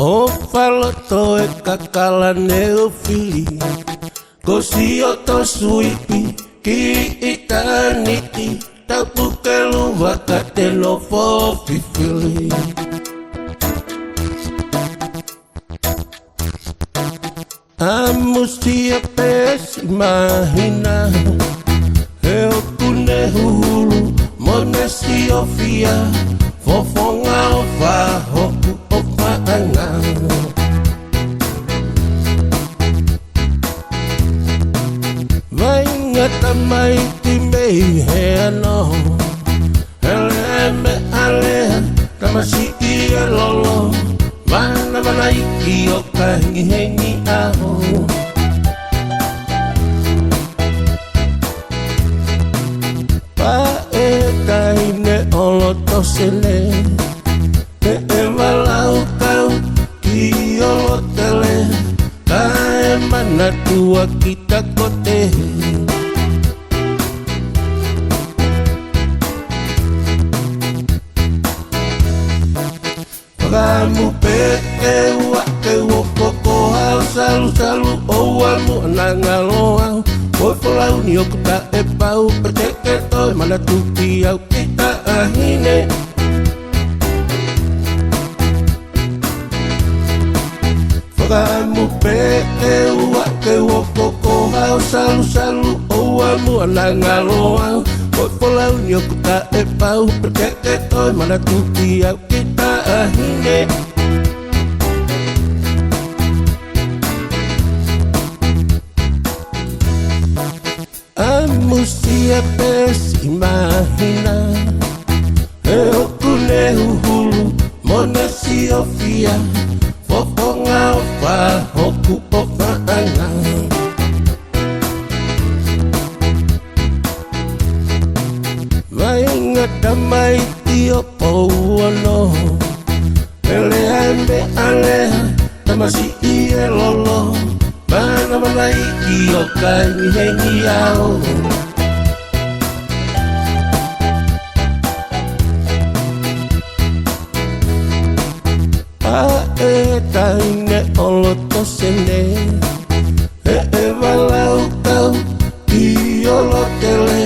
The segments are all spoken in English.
O faloto e kakala ne o fili Kosi o to suipi ki itaniti Tapu ke luwa ka te no fo fifili Amusti a pesi mahina E o kune hulu Mone si o fia Fofonga o fa hoku o faanga Vai ngata mai ti mei he ano Ele me alea Tamasi i e lolo Mana mana iki o kahingi hengi aho Pa e kaine olo tosele Te e walau kau ki olo tele Ka e mana tua kita kote Kamu peke ua ke wokoko hau salu salu o amu nangaloau Oi folau ni o kuta e pau perteke toi mana tuki au kita ahine Kamu peke ua ke wokoko hau salu salu o amu nangaloau Oi folau ni o kuta e pau perteke toi mana tuki au kita ahine Amusti a pesi mahina E o kune uhulu Mone si o fia Fofonga o fa hoku o faanga Vai ngata mai ti o pouano Ele ambe alea Tamasi i e lolo Mana mana iki o kaini hengi ao A e taine olo tosene E e walau kau i olo tele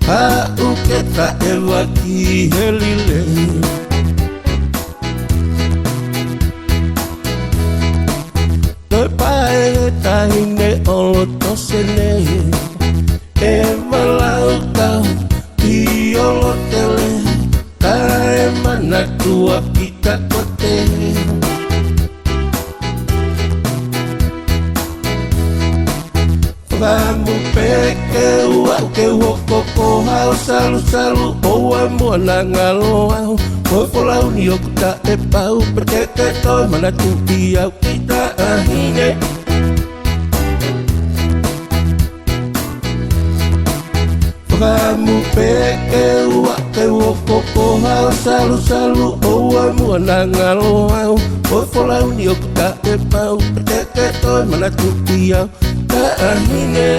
A uke ta e waki helile Toi pae tahine olo tosene E walau kau i olo tele Ka e mana tua kita kote Kamu peke ua ke wokoko hau salu salu o amu nangaloau Oi folau ni o kuta e pau perteke toi mana tuki au kita ahine Kamu peke ua ke wokoko hau salu salu o amu nangaloau Oi folau ni o kuta e pau perteke toi mana tuki au kita ahine